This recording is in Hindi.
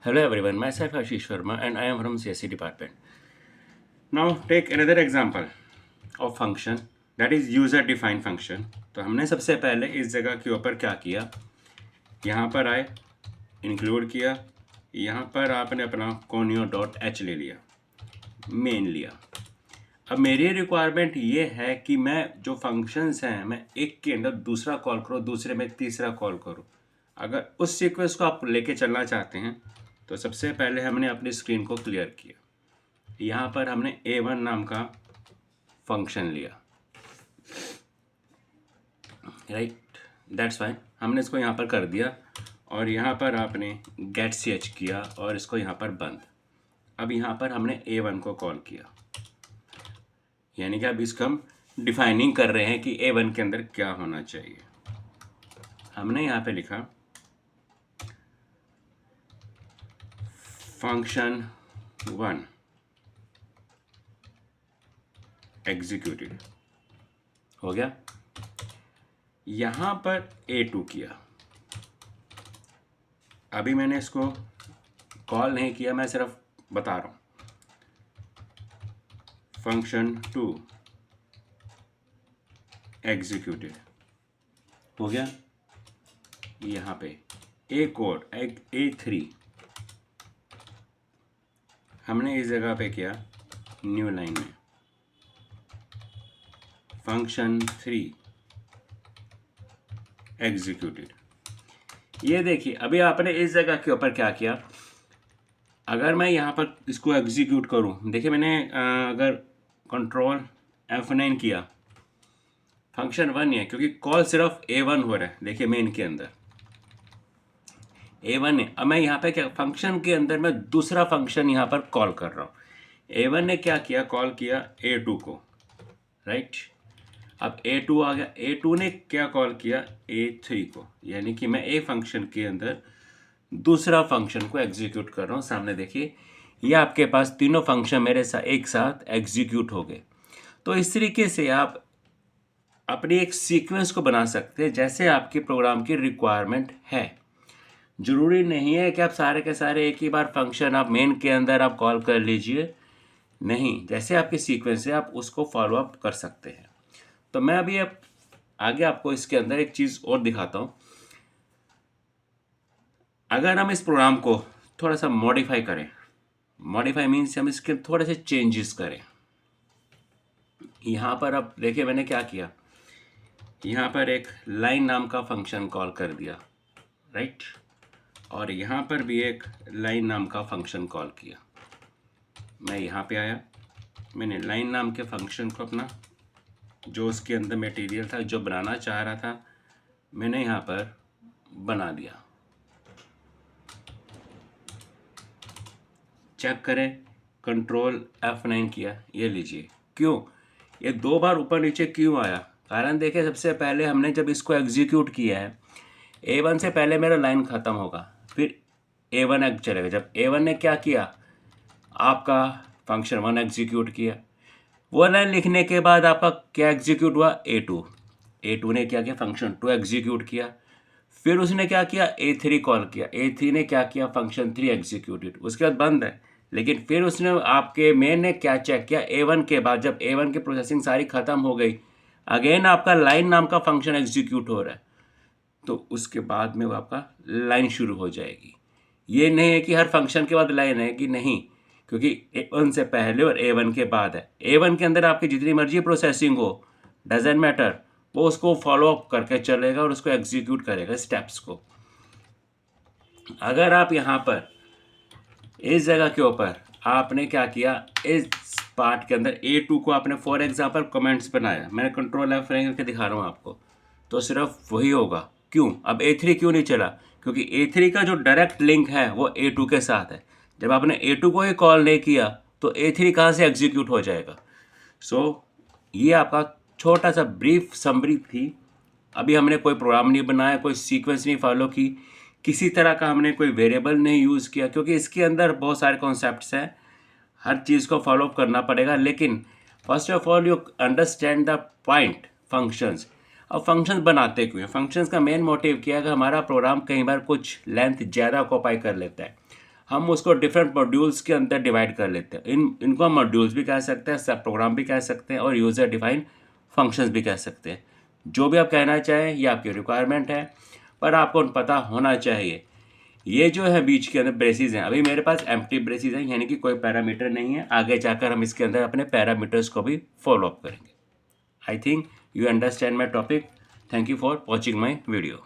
Hello everyone, myself Ashish Sharma and I am from CSE department. Now take another example of function that is user defined function. तो हमने सबसे पहले इस जगह के ऊपर क्या किया, यहाँ पर आए, इंक्लूड किया, यहाँ पर आपने अपना conio डॉट एच ले लिया, मेन लिया। अब मेरी रिक्वायरमेंट ये है कि मैं जो फंक्शंस हैं मैं एक के अंदर दूसरा कॉल करूँ, दूसरे में तीसरा कॉल करूँ। अगर उस सीक्वेंस को आप लेके चलना चाहते हैं तो सबसे पहले हमने अपनी स्क्रीन को क्लियर किया। यहाँ पर हमने a1 नाम का फंक्शन लिया, राइट, दैट्स फाइन। हमने इसको यहाँ पर कर दिया और यहाँ पर आपने गेट ch किया और इसको यहाँ पर बंद। अब यहाँ पर हमने a1 को कॉल किया, यानी कि अब इसको हम डिफाइनिंग कर रहे हैं कि a1 के अंदर क्या होना चाहिए। हमने यहाँ पे लिखा फंक्शन 1 एग्जीक्यूटेड हो गया। यहाँ पर a2 किया, अभी मैंने इसको कॉल नहीं किया, मैं सिर्फ बता रहा हूँ। फंक्शन 2 एग्जीक्यूटेड हो गया। यहाँ पे एक और a3 हमने इस जगह पे किया, न्यू लाइन में फंक्शन 3 एग्जीक्यूटेड। ये देखिए, अभी आपने इस जगह के ऊपर क्या किया, अगर मैं यहाँ पर इसको एग्जीक्यूट करूँ, देखिए मैंने अगर कंट्रोल F9 किया, फंक्शन 1 है क्योंकि कॉल सिर्फ a1 हो रहा है। देखिए मेन के अंदर a1 है। अब मैं यहाँ पे क्या, फंक्शन के अंदर मैं दूसरा फंक्शन यहाँ पर कॉल कर रहा हूँ। a1 ने क्या किया, कॉल किया a2 को, राइट। अब a2 आ गया, a2 ने क्या कॉल किया, a3 को, यानी कि मैं a फंक्शन के अंदर दूसरा फंक्शन को एग्जीक्यूट कर रहा हूँ। सामने देखिए, ये आपके पास तीनों फंक्शन मेरे साथ एक साथ एग्जीक्यूट हो गए। तो इस तरीके से आप अपनी एक सीक्वेंस को बना सकते हैं जैसे आपके प्रोग्राम की रिक्वायरमेंट है। ज़रूरी नहीं है कि आप सारे के सारे एक ही बार फंक्शन आप मेन के अंदर आप कॉल कर लीजिए, नहीं, जैसे आपकी सीक्वेंस है आप उसको फॉलो अप कर सकते हैं। तो मैं अभी अब आगे आपको इसके अंदर एक चीज़ और दिखाता हूँ। अगर हम इस प्रोग्राम को थोड़ा सा मॉडिफाई करें, मॉडिफाई मीन्स हम इसके थोड़े से चेंजेस करें। यहाँ पर अब देखिए मैंने क्या किया, यहाँ पर एक लाइन नाम का फंक्शन कॉल कर दिया, राइट, और यहाँ पर भी एक लाइन नाम का फंक्शन कॉल किया। मैं यहाँ पे आया, मैंने लाइन नाम के फंक्शन को अपना जो उसके अंदर मटेरियल था, जो बनाना चाह रहा था, मैंने यहाँ पर बना दिया। चेक करें, कंट्रोल F9 किया, ये लीजिए। क्यों ये दो बार ऊपर नीचे क्यों आया, कारण देखिए, सबसे पहले हमने जब इसको एग्जीक्यूट किया है, a1 से पहले मेरा लाइन ख़त्म होगा, फिर a1 चलेगा। जब a1 ने क्या किया, आपका फंक्शन 1 एग्जीक्यूट किया, वो लाइन लिखने के बाद आपका क्या एग्जीक्यूट हुआ, a2 ने क्या किया, फंक्शन 2 एग्जीक्यूट किया, फिर उसने क्या किया, a3 कॉल किया, a3 ने क्या किया, फंक्शन 3 एग्जीक्यूटेड, उसके बाद बंद है। लेकिन फिर उसने आपके मेन ने क्या चेक किया, a1 के बाद जब a1 की प्रोसेसिंग सारी ख़त्म हो गई, अगेन आपका लाइन नाम का फंक्शन एग्जीक्यूट हो रहा है, तो उसके बाद में वो आपका लाइन शुरू हो जाएगी। ये नहीं है कि हर फंक्शन के बाद लाइन है कि नहीं, क्योंकि a1 से पहले और a1 के बाद है। a1 के अंदर आपकी जितनी मर्जी प्रोसेसिंग हो, डजेंट मैटर, वो उसको फॉलो अप करके चलेगा और उसको एग्जीक्यूट करेगा स्टेप्स को। अगर आप यहाँ पर इस जगह के ऊपर आपने क्या किया, इस पार्ट के अंदर a2 को आपने फॉर एग्जांपल कमेंट्स बनाया, मैंने कंट्रोल F करके दिखा रहा हूँ आपको, तो सिर्फ वही होगा। क्यों, अब a3 क्यों नहीं चला, क्योंकि a3 का जो डायरेक्ट लिंक है वो a2 के साथ है। जब आपने a2 को ही कॉल नहीं किया तो a3 कहाँ से एग्जीक्यूट हो जाएगा। सो ये आपका छोटा सा ब्रीफ समरी थी। अभी हमने कोई प्रोग्राम नहीं बनाया, कोई सीक्वेंस नहीं फॉलो की, किसी तरह का हमने कोई वेरिएबल नहीं यूज़ किया, क्योंकि इसके अंदर बहुत सारे कॉन्सेप्ट्स हैं, हर चीज़ को फॉलो अप करना पड़ेगा। लेकिन first of all you understand the point, functions. अब फंक्शंस बनाते क्यों हैं, फंक्शंस का मेन मोटिव क्या है कि हमारा प्रोग्राम कई बार कुछ लेंथ ज़्यादा ऑक्यूपाई कर लेता है। हम उसको डिफरेंट मॉड्यूल्स के अंदर डिवाइड कर लेते हैं। इनको हम मॉड्यूल्स भी कह सकते हैं, सब प्रोग्राम भी कह सकते हैं और यूज़र डिफाइंड फंक्शंस भी कह सकते हैं। जो भी आप कहना चाहें ये आपकी रिक्वायरमेंट है, पर आपको पता होना चाहिए ये जो है बीच के अंदर ब्रेसेस हैं, अभी मेरे पास एम्प्टी ब्रेसेस हैं, यानी कि कोई पैरामीटर नहीं है। आगे जाकर हम इसके अंदर अपने पैरामीटर्स को भी फॉलो अप करेंगे। I think you understand my topic. Thank you for watching my video.